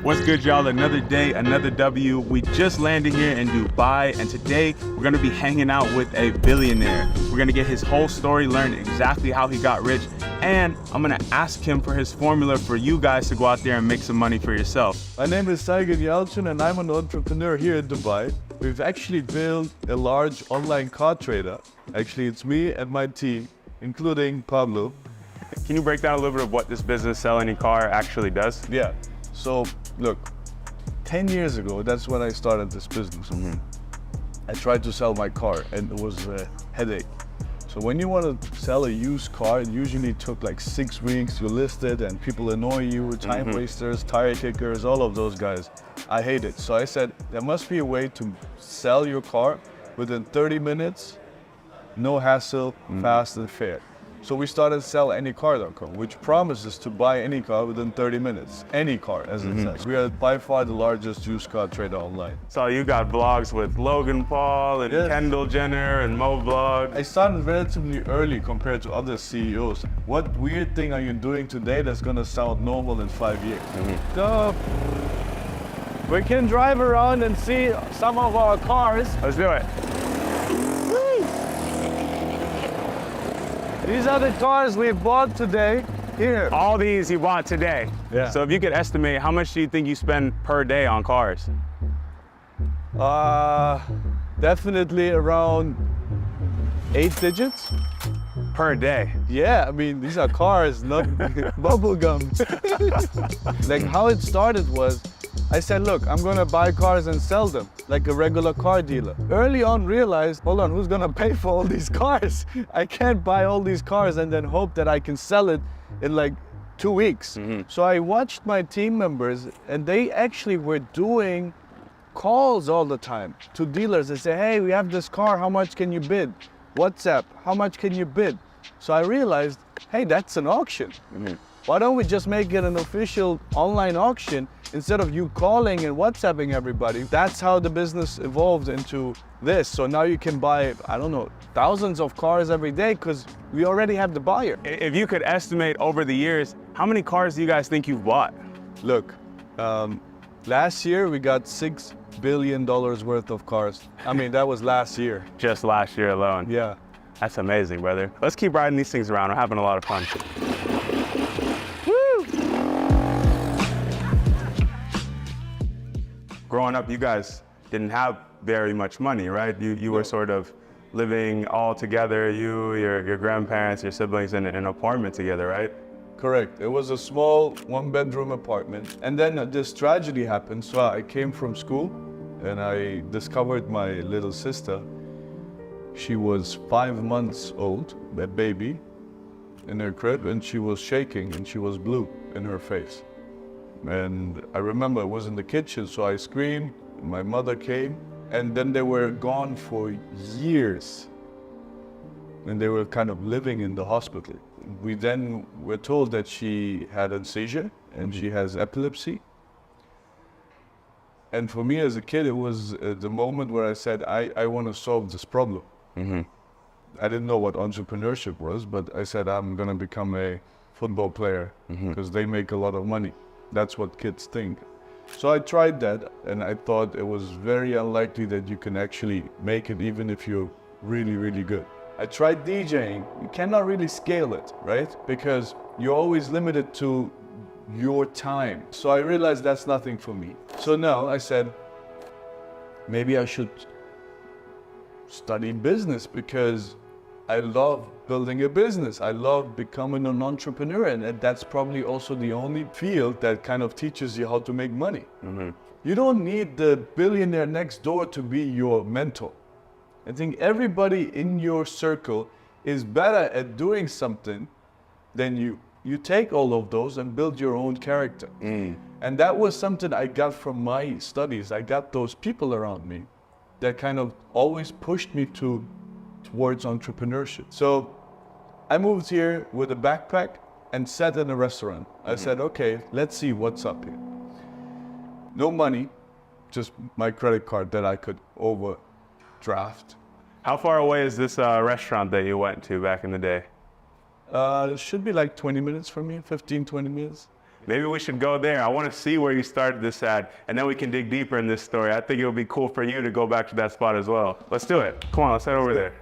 What's good, y'all? Another day, another W. We just landed here in Dubai, and today we're gonna be hanging out with a billionaire. We're gonna get his whole story, learn exactly how he got rich, and I'm gonna ask him for his formula for you guys to go out there and make some money for yourself. My name is Saygin Yalçın, and I'm an entrepreneur here in Dubai. We've actually built a large online car trader. Actually, it's me and my team, including Pablo. Can you break down a little bit of what this business, Sell Any Car, actually does? Yeah. So, look, 10 years ago, that's when I started this business. I tried to sell my car, and it was a headache. So when you want to sell a used car, it usually took like 6 weeks. You list it, and people annoy you, time wasters, tire kickers, all of those guys. I hate it. So I said, there must be a way to sell your car within 30 minutes, no hassle, fast and fair. So we started SellAnyCar.com, which promises to buy any car within 30 minutes. Any car, as it says. We are by far the largest used car trader online. So you got vlogs with Logan Paul and Kendall Jenner and Mo Vlog. I started relatively early compared to other CEOs. What weird thing are you doing today that's gonna sound normal in 5 years? So we can drive around and see some of our cars. Let's do it. These are the cars we bought today here. All these you bought today. Yeah. So if you could estimate, how much do you think you spend per day on cars? Definitely around 8 digits. Per day? Yeah, I mean, these are cars, not bubble gum. Like how it started was, I said, look, I'm gonna buy cars and sell them like a regular car dealer. Early on realized, hold on, who's gonna pay for all these cars? I can't buy all these cars and then hope that I can sell it in like 2 weeks. So I watched my team members, and they actually were doing calls all the time to dealers. They say, hey, we have this car, how much can you bid? WhatsApp, how much can you bid? So I realized, hey, that's an auction. Why don't we just make it an official online auction instead of you calling and WhatsApping everybody? That's how the business evolved into this. So now you can buy, I don't know, thousands of cars every day because we already have the buyer. If you could estimate over the years, how many cars do you guys think you've bought? Look, last year we got $6 billion worth of cars. I mean, that was last year. Just last year alone? Yeah. That's amazing, brother. Let's keep riding these things around. We're having a lot of fun. Growing up, you guys didn't have very much money, right? You were sort of living all together, your grandparents, your siblings in an apartment together, right? Correct. It was a small 1-bedroom apartment. And then this tragedy happened. So I came from school and I discovered my little sister. She was 5 months old, a baby, in her crib, and she was shaking and she was blue in her face. And I remember I was in the kitchen, so I screamed, my mother came, and then they were gone for years. And they were kind of living in the hospital. We then were told that she had a seizure and she has epilepsy. And for me as a kid, it was the moment where I said, I want to solve this problem. I didn't know what entrepreneurship was, but I said, I'm going to become a football player because they make a lot of money. That's what kids think. So I tried that, and I thought it was very unlikely that you can actually make it even if you're really, really good. I tried DJing. You cannot really scale it, right? Because you're always limited to your time. So I realized that's nothing for me. So now I said, maybe I should study business because I love building a business. I love becoming an entrepreneur, and that's probably also the only field that kind of teaches you how to make money. You don't need the billionaire next door to be your mentor. I think everybody in your circle is better at doing something than you. You take all of those and build your own character. And that was something I got from my studies. I got those people around me that kind of always pushed me towards entrepreneurship. So I moved here with a backpack and sat in a restaurant. I said, okay, let's see what's up here. No money, just my credit card that I could overdraft. How far away is this restaurant that you went to back in the day? It should be like 20 minutes from me, 15, 20 minutes. Maybe we should go there. I want to see where you started this at, and then we can dig deeper in this story. I think it would be cool for you to go back to that spot as well. Let's do it. Come on, let's head over there.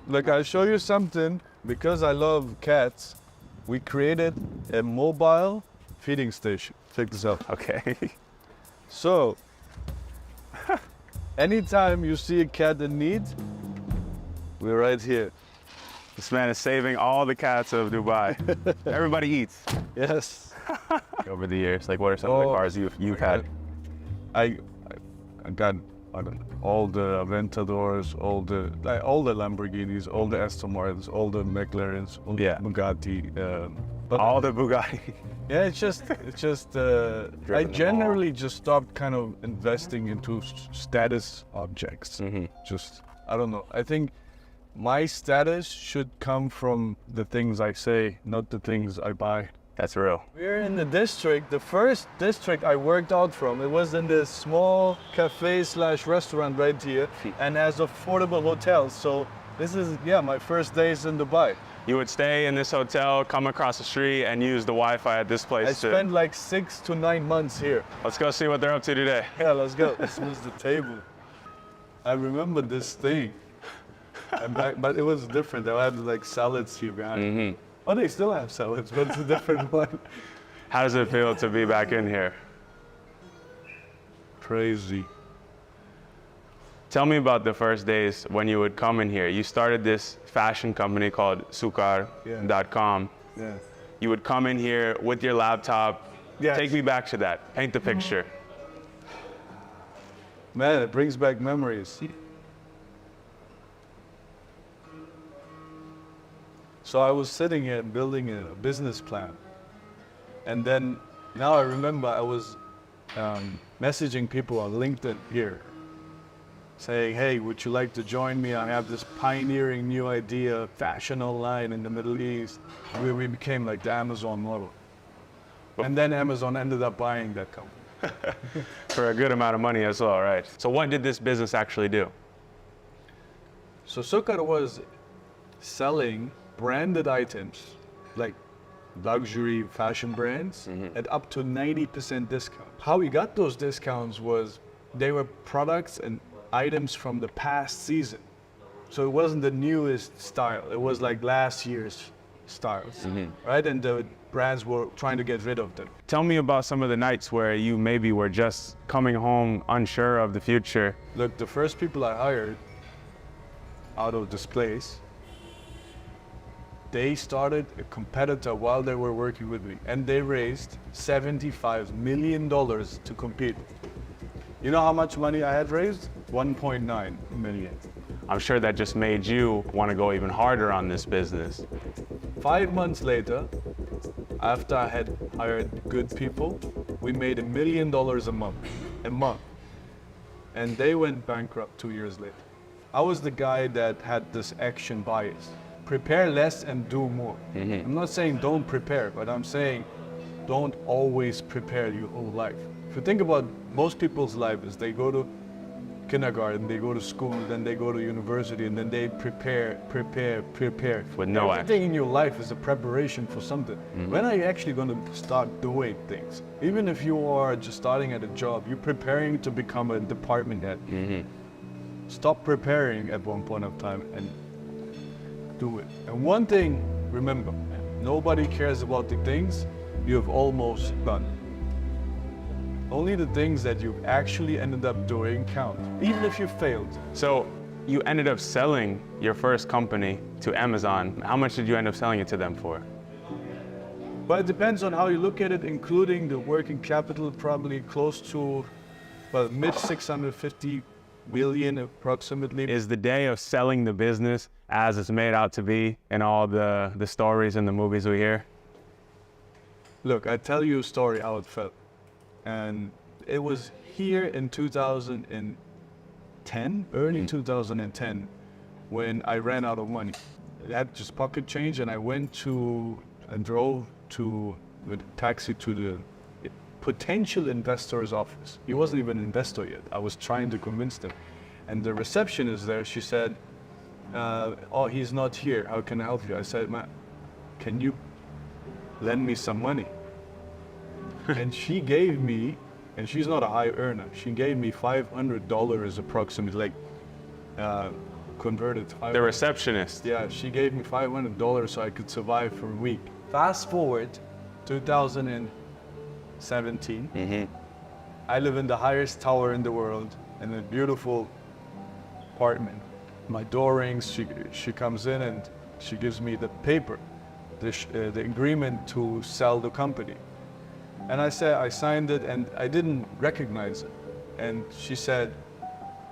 Look, I'll show you something. Because I love cats, we created a mobile feeding station. Check this out. Okay. So, anytime you see a cat in need, we're right here. This man is saving all the cats of Dubai. Everybody eats. Yes. Over the years, like what are some of the cars you've had? I got all the Aventadors, all the Lamborghinis, all the Aston Martins, all the McLarens, all the Bugatti. But All the Bugatti. yeah, it's just I generally just stopped kind of investing into status objects. Just, I don't know. I think my status should come from the things I say, not the things I buy. That's real. We're in the district, the first district I worked out from. It was in this small cafe / restaurant right here and has affordable hotels. So this is, my first days in Dubai. You would stay in this hotel, come across the street, and use the Wi-Fi at this place. I spent like 6 to 9 months here. Let's go see what they're up to today. Yeah, let's go. This was the table. I remember this thing. But it was different. They had like salads here behind. Oh, they still have salads, but it's a different one. How does it feel to be back in here? Crazy. Tell me about the first days when you would come in here. You started this fashion company called Sukar.com. Yeah. You would come in here with your laptop. Yes. Take me back to that. Paint the picture. Man, it brings back memories. So I was sitting here building a business plan. And then, now I remember I was messaging people on LinkedIn here, saying, hey, would you like to join me? I have this pioneering new idea, fashion online in the Middle East. We became like the Amazon model. And then Amazon ended up buying that company. For a good amount of money as well, right? So what did this business actually do? So Sukar was selling branded items, like luxury fashion brands, at up to 90% discount. How we got those discounts was they were products and items from the past season. So it wasn't the newest style. It was like last year's styles, right? And the brands were trying to get rid of them. Tell me about some of the nights where you maybe were just coming home unsure of the future. Look, the first people I hired out of this place, they started a competitor while they were working with me, and they raised $75 million to compete. You know how much money I had raised? 1.9 million. I'm sure that just made you want to go even harder on this business. 5 months later, after I had hired good people, we made $1 million a month. And they went bankrupt 2 years later. I was the guy that had this action bias. Prepare less and do more. I'm not saying don't prepare, but I'm saying don't always prepare your whole life. If you think about most people's life is they go to kindergarten, they go to school, then they go to university, and then they prepare. With no action. Everything in your life is a preparation for something. When are you actually going to start doing things? Even if you are just starting at a job, you're preparing to become a department head. Stop preparing at one point of time and do it. And one thing, remember, nobody cares about the things you have almost done. Only the things that you actually ended up doing count, even if you failed. So you ended up selling your first company to Amazon. How much did you end up selling it to them for? But it depends on how you look at it, including the working capital, probably close to, well, mid 650 million approximately. Is the day of selling the business as it's made out to be in all the stories and the movies we hear? Look, I tell you a story how it felt. And it was here in 2010, early 2010, when I ran out of money. I had just pocket change, and I drove with a taxi to the potential investor's office. He wasn't even an investor yet. I was trying to convince them. And the receptionist there, she said, oh, he's not here. How can I help you? I said, can you lend me some money? And she gave me, and she's not a high earner, she gave me $500 approximately, like converted. The receptionist. Yeah, she gave me $500 so I could survive for a week. Fast forward, 2017. I live in the highest tower in the world in a beautiful apartment. My door rings, she comes in and she gives me the paper, the agreement to sell the company. And I signed it and I didn't recognize it. And she said,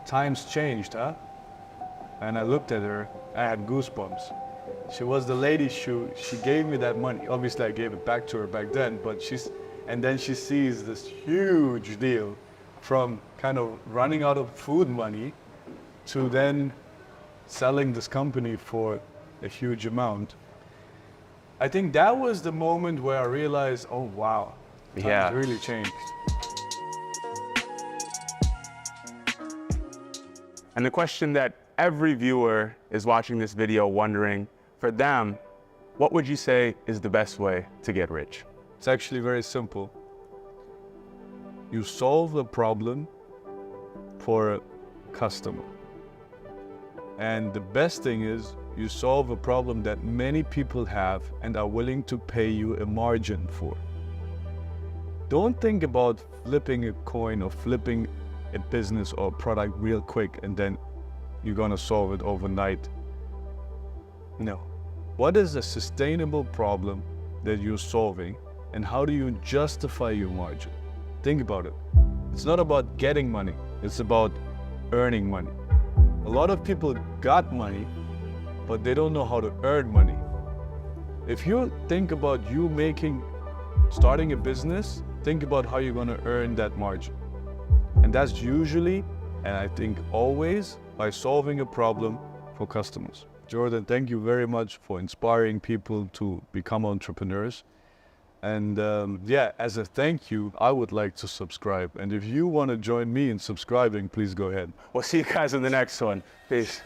"Times changed, huh?" And I looked at her, I had goosebumps. She was the lady, she gave me that money. Obviously I gave it back to her back then, but and then she sees this huge deal from kind of running out of food money to then selling this company for a huge amount. I think that was the moment where I realized, oh wow, times really changed. And the question that every viewer is watching this video wondering, for them, what would you say is the best way to get rich? It's actually very simple. You solve a problem for a customer. And the best thing is you solve a problem that many people have and are willing to pay you a margin for. Don't think about flipping a coin or flipping a business or product real quick and then you're gonna solve it overnight. No. What is a sustainable problem that you're solving and how do you justify your margin? Think about it. It's not about getting money, it's about earning money. A lot of people got money, but they don't know how to earn money. If you think about starting a business, think about how you're gonna earn that margin. And that's usually, and I think always, by solving a problem for customers. Jordan, thank you very much for inspiring people to become entrepreneurs. And as a thank you, I would like to subscribe. And if you want to join me in subscribing, please go ahead. We'll see you guys in the next one. Peace.